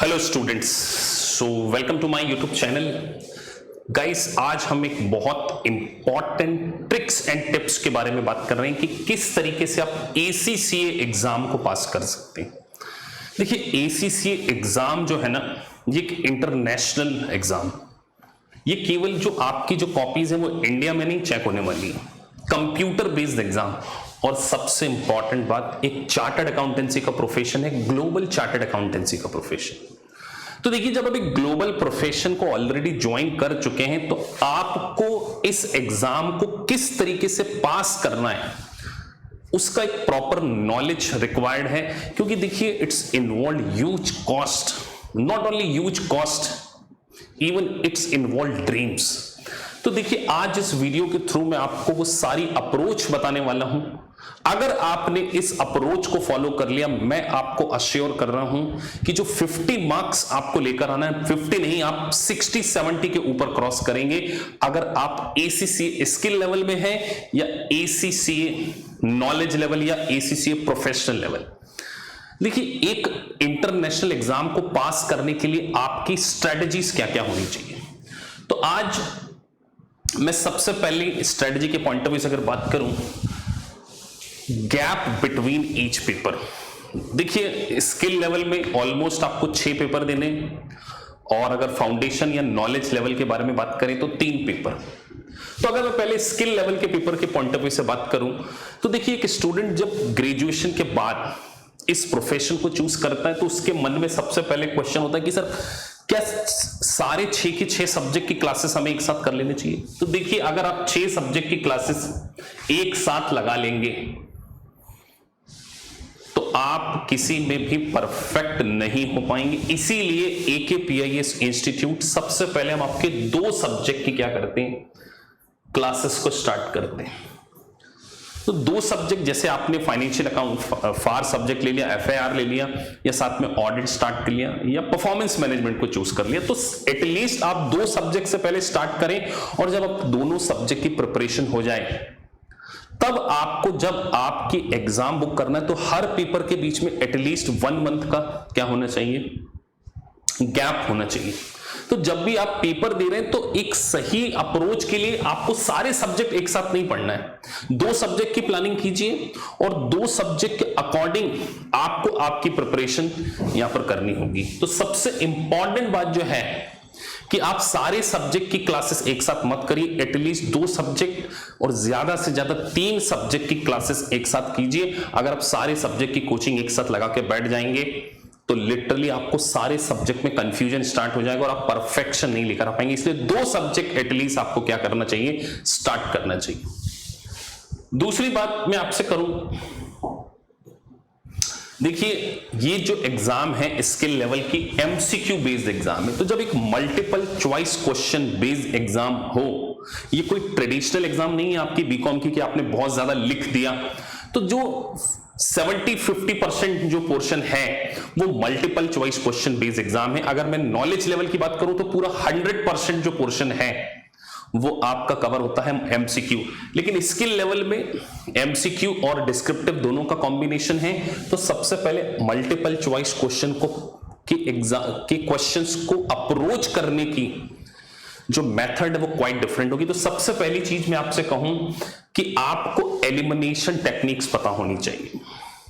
Hello students, so welcome to my YouTube channel. Guys, आज हम एक बहुत इंपॉर्टेंट ट्रिक्स एंड टिप्स के बारे में बात कर रहे हैं कि किस तरीके से आप ACCA एग्जाम को पास कर सकते हैं। देखिए, ACCA एग्जाम जो है ना, ये एक इंटरनेशनल एग्जाम, ये केवल जो आपकी जो कॉपीज है वो इंडिया में नहीं चेक होने वाली है, कंप्यूटर बेस्ड एग्जाम। और सबसे इंपॉर्टेंट बात, एक चार्टर्ड अकाउंटेंसी का प्रोफेशन है, ग्लोबल चार्टर्ड अकाउंटेंसी का प्रोफेशन। तो देखिए, जब आप एक ग्लोबल प्रोफेशन को ऑलरेडी ज्वाइन कर चुके हैं तो आपको इस एग्जाम को किस तरीके से पास करना है उसका एक प्रॉपर नॉलेज रिक्वायर्ड है। क्योंकि देखिए, it's involve huge cost, not only huge cost, even it's involve dreams. तो देखिए, आज इस वीडियो के थ्रू मैं आपको वो सारी अप्रोच बताने वाला हूं। अगर आपने इस अप्रोच को फॉलो कर लिया, मैं आपको अश्योर कर रहा हूं कि जो 50 मार्क्स आपको लेकर आना है, 50 नहीं, आप 60-70 के ऊपर क्रॉस करेंगे अगर आप ACCA स्किल लेवल में हैं या ACCA नॉलेज लेवल या ACCA प्रोफेशनल लेवल। देखिए, एक इंटरनेशनल एग्जाम को पास करने के लिए आपकी स्ट्रेटजीज क्या क्या होनी चाहिए। तो आज मैं सबसे पहले स्ट्रेटजी के पॉइंट ऑफ व्यू से अगर बात करूं, गैप बिटवीन ईच पेपर। देखिए, स्किल लेवल में ऑलमोस्ट आपको 6 पेपर देने, और अगर फाउंडेशन या नॉलेज लेवल के बारे में बात करें तो 3 पेपर। तो अगर मैं पहले स्किल लेवल के पेपर के पॉइंट ऑफ व्यू से बात करूं तो देखिए, एक स्टूडेंट जब ग्रेजुएशन के बाद इस प्रोफेशन को चूज करता है तो उसके मन में सबसे पहले क्वेश्चन होता है कि सर, क्या सारे 6 के 6 सब्जेक्ट की क्लासेस हमें एक साथ कर लेनी चाहिए। तो देखिए, अगर आप 6 सब्जेक्ट की क्लासेस एक साथ लगा लेंगे तो आप किसी में भी परफेक्ट नहीं हो पाएंगे। इसीलिए AKPIS इंस्टीट्यूट सबसे पहले हम आपके 2 सब्जेक्ट की क्या करते हैं, क्लासेस को स्टार्ट करते हैं। तो 2 सब्जेक्ट, जैसे आपने फाइनेंशियल अकाउंट फार सब्जेक्ट ले लिया, FIR ले लिया, या साथ में ऑडिट स्टार्ट कर लिया, या परफॉर्मेंस मैनेजमेंट को चूज कर लिया, तो एटलीस्ट आप 2 सब्जेक्ट से पहले स्टार्ट करें। और जब आप दोनों सब्जेक्ट की प्रिपरेशन हो जाए, तब आपको जब आपकी एग्जाम बुक करना है तो हर पेपर के बीच में एटलीस्ट 1 मंथ का क्या होना चाहिए, गैप होना चाहिए। तो जब भी आप पेपर दे रहे हैं तो एक सही अप्रोच के लिए आपको सारे सब्जेक्ट एक साथ नहीं पढ़ना है। 2 सब्जेक्ट की प्लानिंग कीजिए और 2 सब्जेक्ट के अकॉर्डिंग आपको आपकी प्रिपरेशन यहां पर करनी होगी। तो सबसे इंपॉर्टेंट बात जो है कि आप सारे सब्जेक्ट की क्लासेस एक साथ मत करिए, एटलीस्ट 2 सब्जेक्ट और ज्यादा से ज्यादा 3 सब्जेक्ट की क्लासेस एक साथ कीजिए। अगर आप सारे सब्जेक्ट की कोचिंग एक साथ लगा के बैठ जाएंगे तो लिटरली आपको सारे सब्जेक्ट में कंफ्यूजन स्टार्ट हो जाएगा और आप परफेक्शन नहीं लेकर आ पाएंगे। इसलिए 2 सब्जेक्ट एटलीस्ट आपको क्या करना चाहिए, स्टार्ट करना चाहिए। दूसरी बात मैं आपसे करूं, देखिए, ये जो एग्जाम है स्किल लेवल की MCQ बेस्ड एग्जाम है। तो जब एक multiple choice question based exam हो, ये कोई ट्रेडिशनल एग्जाम नहीं है आपकी बीकॉम की कि आपने बहुत ज्यादा लिख दिया। तो जो 70-50% जो पोर्शन है वो multiple choice question based exam है। अगर मैं नॉलेज लेवल की बात करूं तो पूरा 100% जो पोर्शन है वो आपका कवर होता है MCQ। लेकिन स्किल लेवल में MCQ और डिस्क्रिप्टिव दोनों का कॉम्बिनेशन है। तो सबसे पहले मल्टीपल चॉइस क्वेश्चन को के क्वेश्चंस को अप्रोच करने की जो मेथड है वो क्वाइट डिफरेंट होगी। तो सबसे पहली चीज मैं आपसे कहूं कि आपको एलिमिनेशन टेक्निक्स पता होनी चाहिए।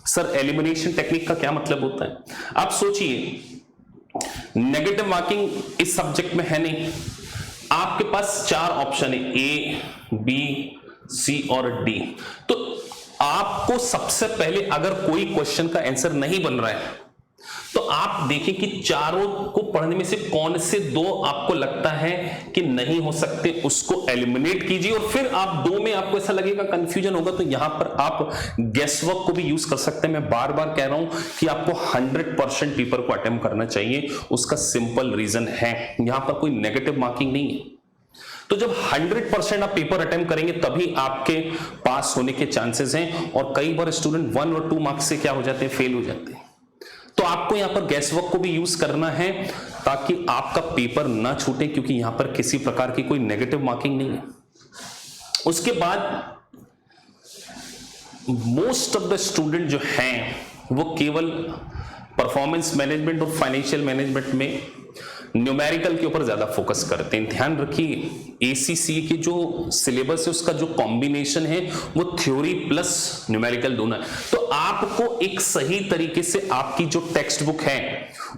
सर, एलिमिनेशन टेक्निक का क्या मतलब होता है? आप सोचिए, नेगेटिव मार्किंग इस सब्जेक्ट में है नहीं, आपके पास 4 ऑप्शन है, A, B, C और D। तो आपको सबसे पहले अगर कोई क्वेश्चन का आंसर नहीं बन रहा है तो आप देखें कि चारों को पढ़ने में से कौन से 2 आपको लगता है कि नहीं हो सकते, उसको एलिमिनेट कीजिए। और फिर आप 2 में आपको ऐसा लगेगा कंफ्यूजन होगा तो यहां पर आप गेस वर्क को भी यूज कर सकते हैं। मैं बार बार कह रहा हूं कि आपको 100% पेपर को अटेम्प्ट करना चाहिए। उसका सिंपल रीजन है, यहां पर कोई नेगेटिव मार्किंग नहीं है। तो जब 100% आप पेपर अटेम्प्ट करेंगे तभी आपके पास होने के चांसेस हैं। और कई बार स्टूडेंट 1 और 2 मार्क्स से क्या हो जाते हैं, फेल हो जाते हैं। तो आपको यहां पर गैस वर्क को भी यूज करना है ताकि आपका पेपर ना छूटे, क्योंकि यहां पर किसी प्रकार की कोई नेगेटिव मार्किंग नहीं है। उसके बाद मोस्ट ऑफ द स्टूडेंट जो हैं वो केवल परफॉर्मेंस मैनेजमेंट और फाइनेंशियल मैनेजमेंट में न्यूमेरिकल के ऊपर ज्यादा फोकस करते हैं। ध्यान रखिए एसीसी के जो सिलेबस है उसका जो कॉम्बिनेशन है वो थ्योरी प्लस न्यूमेरिकल दोनों है। तो आपको एक सही तरीके से आपकी जो टेक्स्ट बुक है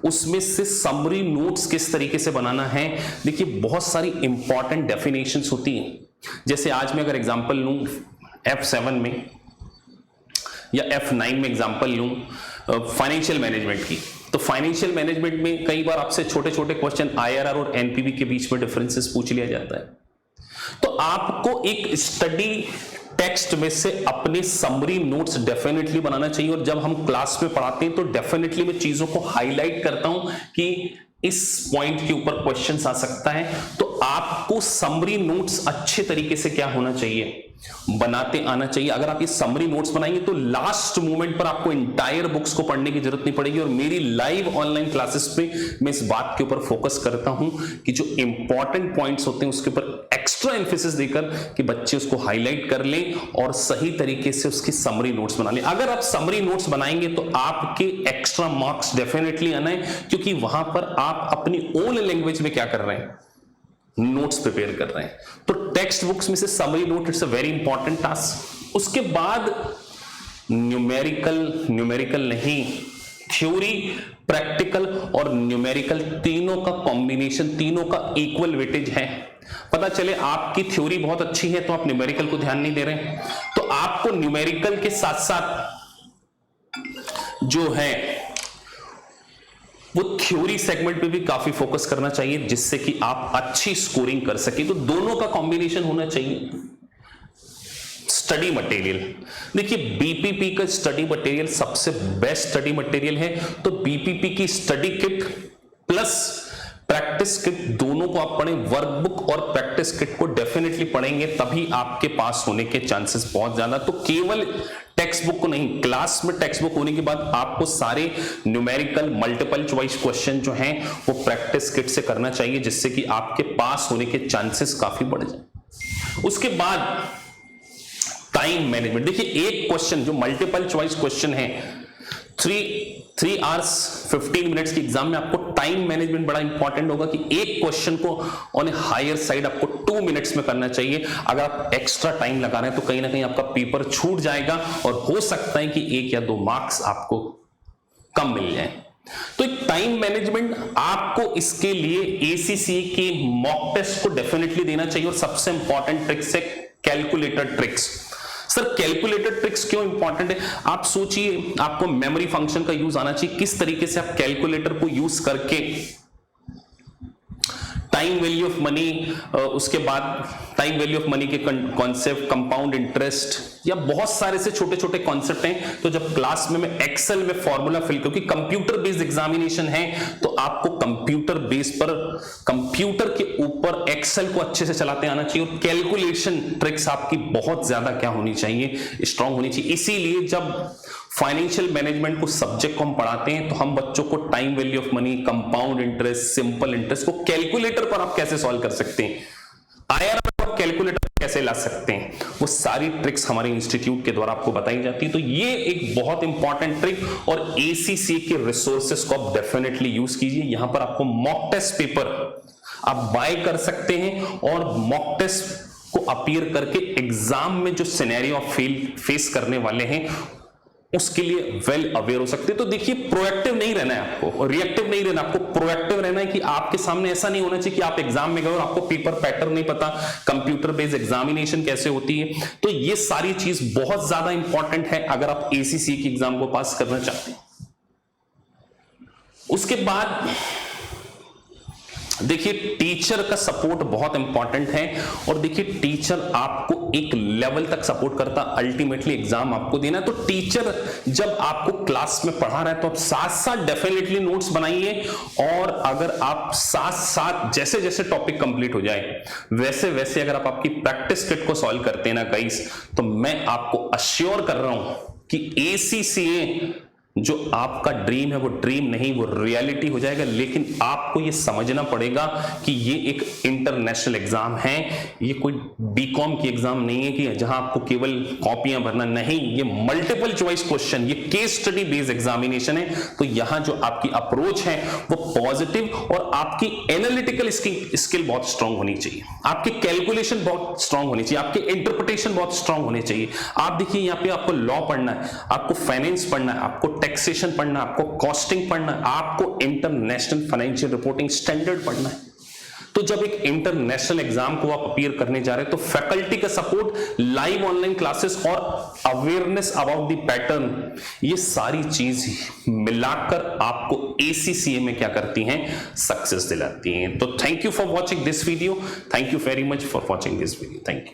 उसमें से समरी नोट्स किस तरीके से बनाना है। देखिए बहुत सारी इंपॉर्टेंट डेफिनेशंस होती हैं, जैसे आज मैं अगर एग्जांपल लूं F7 में या F9 में एग्जांपल लूं फाइनेंशियल मैनेजमेंट की, तो फाइनेंशियल मैनेजमेंट में कई बार आपसे छोटे छोटे क्वेश्चन आईआरआर और एनपीवी के बीच में डिफरेंसेस पूछ लिया जाता है। तो आपको एक स्टडी टेक्स्ट में से अपने समरी नोट्स डेफिनेटली बनाना चाहिए, और जब हम क्लास में पढ़ाते हैं तो डेफिनेटली मैं चीजों को हाईलाइट करता हूं कि इस पॉइंट के ऊपर क्वेश्चंस आ सकता है। तो आपको समरी नोट्स अच्छे तरीके से क्या होना चाहिए, बनाते आना चाहिए। अगर आप ये समरी नोट्स बनाएंगे तो लास्ट मोमेंट पर आपको इंटायर बुक्स को पढ़ने की जरूरत नहीं पड़ेगी। और मेरी लाइव ऑनलाइन क्लासेस पे मैं इस बात के ऊपर फोकस करता हूं कि जो इंपॉर्टेंट पॉइंट्स होते हैं उसके ऊपर एक्स्ट्रा एम्फेसिस देकर कि बच्चे उसको हाईलाइट कर लें और सही तरीके से उसकी समरी नोट्स बना लें। अगर आप समरी नोट्स बनाएंगे तो आपके एक्स्ट्रा मार्क्स डेफिनेटली आना है, क्योंकि वहां पर आप अपनी ओन लैंग्वेज में क्या कर रहे हैं, नोट्स प्रिपेयर कर रहे हैं। तो टेक्स्ट बुक्स में से summary note it's a very important task. उसके बाद न्यूमेरिकल नहीं, थ्योरी, प्रैक्टिकल और न्यूमेरिकल तीनों का कॉम्बिनेशन, तीनों का इक्वल वेटेज है। पता चले आपकी थ्योरी बहुत अच्छी है तो आप न्यूमेरिकल को ध्यान नहीं दे रहे, तो आपको न्यूमेरिकल के साथ साथ जो है वो थ्योरी सेगमेंट पे भी काफी फोकस करना चाहिए, जिससे कि आप अच्छी स्कोरिंग कर सके। तो दोनों का कॉम्बिनेशन होना चाहिए। स्टडी मटेरियल, देखिए बीपीपी का स्टडी मटेरियल सबसे बेस्ट स्टडी मटेरियल है। तो बीपीपी की study kit plus practice kit दोनों को आप पढ़ें। वर्कबुक और प्रैक्टिस किट को डेफिनेटली पढ़ेंगे तभी आपके पास होने के चांसेस बहुत ज्यादा। तो केवल टेक्स्ट बुक को नहीं, क्लास में टेक्स्ट बुक होने के बाद आपको सारे न्यूमेरिकल मल्टीपल चॉइस क्वेश्चन जो हैं वो प्रैक्टिस किट से करना चाहिए, जिससे कि आपके पास होने के चांसेस काफी बढ़ जाए। उसके बाद टाइम मैनेजमेंट, देखिए एक क्वेश्चन जो मल्टीपल चॉइस क्वेश्चन है 3 hours 15 मिनट्स की एग्जाम में आपको टाइम मैनेजमेंट बड़ा इंपॉर्टेंट होगा कि एक क्वेश्चन को ऑन ए हायर साइड आपको 2 मिनट्स में करना चाहिए। अगर आप एक्स्ट्रा टाइम लगा रहे हैं तो कहीं ना कहीं आपका पेपर छूट जाएगा और हो सकता है कि 1 या 2 मार्क्स आपको कम मिल जाए। तो एक टाइम मैनेजमेंट आपको इसके लिए एसीसी के मॉक टेस्ट को डेफिनेटली देना चाहिए। और सबसे इंपॉर्टेंट ट्रिक्स है calculator tricks. Sir calculator tricks क्यों इंपॉर्टेंट है, आप सोचिए, आपको मेमोरी फंक्शन का यूज आना चाहिए। किस तरीके से आप कैलकुलेटर को यूज करके टाइम वैल्यू ऑफ मनी, उसके बाद टाइम वैल्यू ऑफ मनी के कॉन्सेप्ट, कंपाउंड इंटरेस्ट, या बहुत सारे से छोटे छोटे कॉन्सेप्ट हैं। तो जब क्लास में मैं एक्सेल में फॉर्मूला फिल, क्योंकि कंप्यूटर बेस्ड एग्जामिनेशन है तो आपको कंप्यूटर बेस पर, कंप्यूटर के ऊपर एक्सेल को अच्छे से चलाते आना चाहिए। और कैलकुलेशन ट्रिक्स आपकी बहुत ज्यादा क्या होनी चाहिए, स्ट्रांग होनी चाहिए। इसीलिए जब फाइनेंशियल मैनेजमेंट को सब्जेक्ट को हम पढ़ाते हैं तो हम बच्चों को time value of money, compound interest, simple interest को कैलकुलेटर पर आप कैसे सॉल्व कर सकते हैं, आईआरआर कैलकुलेटर कैसे ला सकते हैं, वो सारी ट्रिक्स हमारे इंस्टीट्यूट के द्वारा आपको बताई जाती है। तो ये एक बहुत इंपॉर्टेंट ट्रिक और एसीसी के रिसोर्सेस को आप डेफिनेटली यूज कीजिए। यहां पर आपको मॉक टेस्ट पेपर आप बाय कर सकते हैं और मॉक टेस्ट को अपीयर करके एग्जाम में जो सिनेरियो आप फेस करने वाले हैं उसके लिए वेल अवेयर हो सकते हैं। तो देखिए प्रोएक्टिव नहीं रहना है आपको, रिएक्टिव नहीं रहना, आपको प्रोएक्टिव रहना है कि आपके सामने ऐसा नहीं होना चाहिए कि आप एग्जाम में गए और आपको पेपर पैटर्न नहीं पता, कंप्यूटर बेस्ड एग्जामिनेशन कैसे होती है। तो ये सारी चीज बहुत ज्यादा इंपॉर्टेंट है अगर आप एसीसी की एग्जाम को पास करना चाहते हैं। उसके बाद देखिए टीचर का सपोर्ट बहुत इंपॉर्टेंट है। और देखिए टीचर आपको एक लेवल तक सपोर्ट करता, अल्टीमेटली एग्जाम आपको देना है। तो टीचर जब आपको क्लास में पढ़ा रहा है तो आप साथ साथ डेफिनेटली नोट्स बनाइए। और अगर आप साथ साथ जैसे जैसे टॉपिक कंप्लीट हो जाए वैसे वैसे अगर आप आपकी प्रैक्टिस किट को सॉल्व करते हैं ना गाइस, तो मैं आपको अश्योर कर रहा हूं कि एसीसीए जो आपका ड्रीम है वो ड्रीम नहीं, वो रियलिटी हो जाएगा। लेकिन आपको ये समझना पड़ेगा कि ये एक इंटरनेशनल एग्जाम है, ये कोई बीकॉम की एग्जाम नहीं है कि जहां आपको केवल कॉपियां भरना, नहीं, ये मल्टीपल चॉइस क्वेश्चन, ये केस स्टडी बेस्ड एग्जामिनेशन है। तो यहां जो आपकी अप्रोच है वो पॉजिटिव, और आपकी एनालिटिकल स्किल बहुत स्ट्रांग होनी चाहिए, आपकी कैलकुलेशन बहुत स्ट्रांग होनी चाहिए, आपके इंटरप्रिटेशन बहुत स्ट्रांग होने चाहिए। आप देखिए यहाँ पे आपको लॉ पढ़ना है, आपको फाइनेंस पढ़ना है, आपको टैक्सेशन पढ़ना है, आपको कॉस्टिंग पढ़ना है, आपको इंटरनेशनल फाइनेंशियल रिपोर्टिंग स्टैंडर्ड पढ़ना है। तो जब एक इंटरनेशनल एग्जाम को आप अपीयर करने जा रहे हैं तो फैकल्टी का सपोर्ट, लाइव ऑनलाइन क्लासेस और अवेयरनेस अबाउट द पैटर्न, ये सारी चीज मिलाकर आपको ACCA में क्या करती हैं, सक्सेस दिलाती हैं। तो thank you for watching this video, thank you very much for watching this video, thank you.